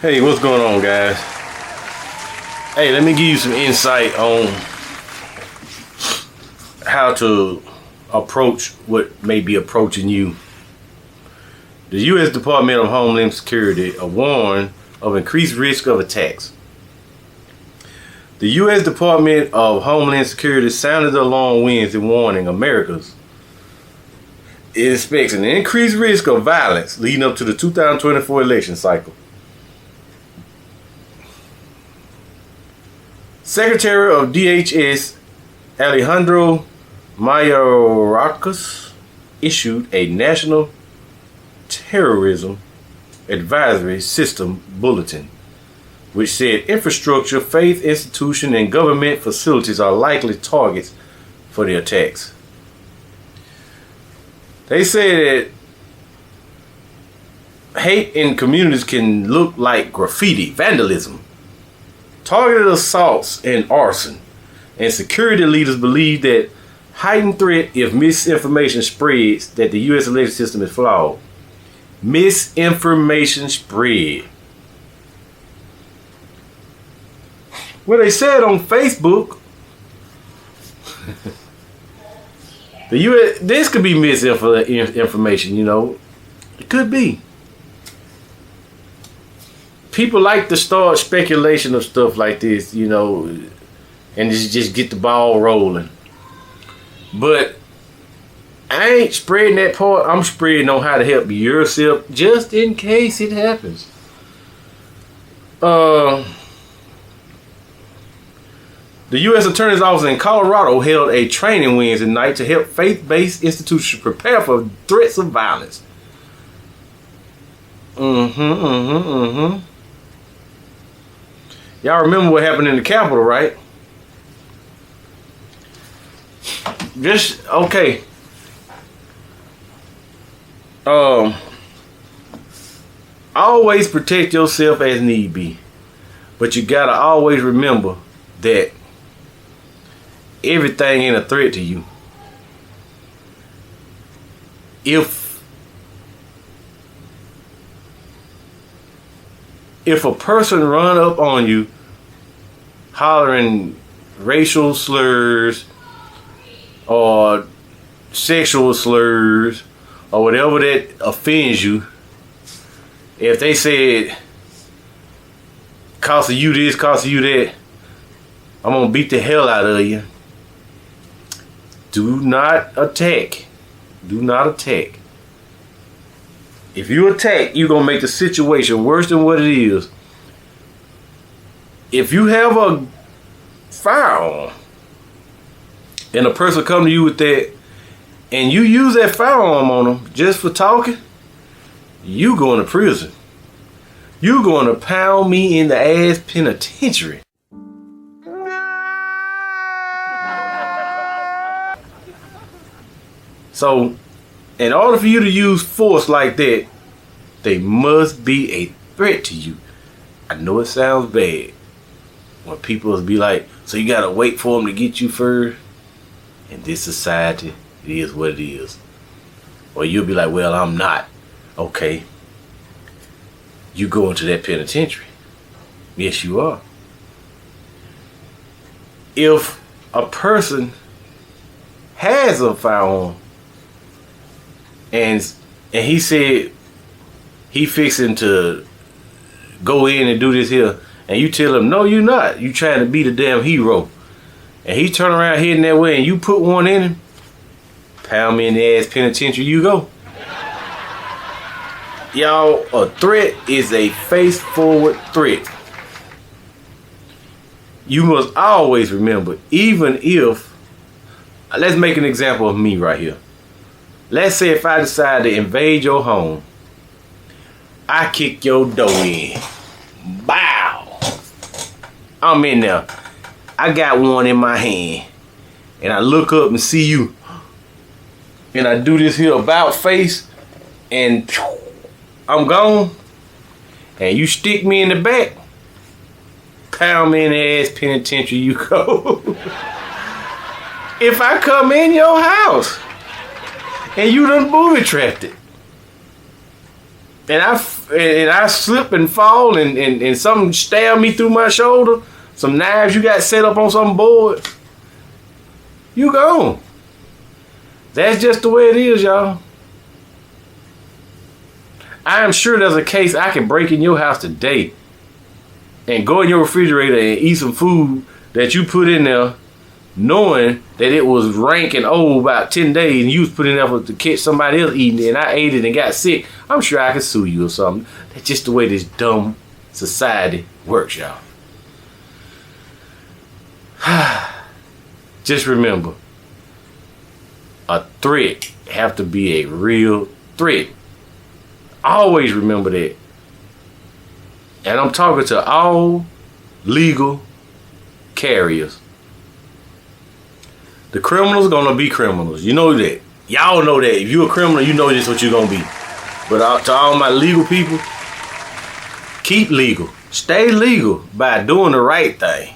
Hey, what's going on, guys? Hey, let me give you some insight on how to approach what may be approaching you. The U.S. Department of Homeland Security warned of increased risk of attacks. The U.S. Department of Homeland Security sounded the alarm Wednesday, warning Americans it expects an increased risk of violence leading up to the 2024 election cycle. Secretary of DHS Alejandro Mayorkas issued a National Terrorism Advisory System bulletin, which said infrastructure, faith institutions, and government facilities are likely targets for the attacks. They say that hate in communities can look like graffiti, vandalism, targeted assaults, and arson. And security leaders believe that heightened threat if misinformation spreads that the U.S. election system is flawed. Misinformation spread. Well, they said on Facebook, the U.S. this could be misinformation. It could be. People like to start speculation of stuff like this, and just get the ball rolling. But I ain't spreading that part. I'm spreading on how to help yourself just in case it happens. The U.S. Attorney's Office in Colorado held a training Wednesday night to help faith-based institutions prepare for threats of violence. Y'all remember what happened in the Capitol, right? Okay. Always protect yourself as need be. But you gotta always remember that everything ain't a threat to you. If a person run up on you hollering racial slurs or sexual slurs or whatever that offends you, if they said cost of you this, cost of you that, I'm gonna beat the hell out of you. Do not attack. Do not attack. If you attack, you're gonna make the situation worse than what it is. If you have a firearm and a person come to you with that and you use that firearm on them just for talking, you going to prison. You going to pound me in the ass penitentiary. So, in order for you to use force like that, they must be a threat to you. I know it sounds bad when people be like, so you gotta wait for them to get you first. In this society, it is what it is. Or you'll be like, well, I'm not. Okay. You go into that penitentiary. Yes, you are. If a person has a firearm and he said he fixing to go in and do this here, and you tell him, no, you're not. You trying to be the damn hero. And he turn around heading that way and you put one in him, pound me in the ass penitentiary you go. Y'all, a threat is a face-forward threat. You must always remember, even if, let's make an example of me right here. Let's say if I decide to invade your home, I kick your door in. Bow. I'm in there. I got one in my hand. And I look up and see you. And I do this here about face. And I'm gone. And you stick me in the back. Pound me in the ass penitentiary you go. If I come in your house and you done booby trapped it, and and I slip and fall and something stab me through my shoulder, some knives you got set up on some board, you gone. That's just the way it is, y'all. I am sure there's a case I can break in your house today and go in your refrigerator and eat some food that you put in there knowing that it was rank and old about 10 days and you was putting it up to catch somebody else eating it and I ate it and got sick. I'm sure I could sue you or something. That's just the way this dumb society works, y'all. Just remember, a threat have to be a real threat. Always remember that. And I'm talking to all legal carriers. The criminals gonna be criminals. You know that. Y'all know that. If you a criminal, you know this what you're gonna be. But to all my legal people, keep legal. Stay legal by doing the right thing.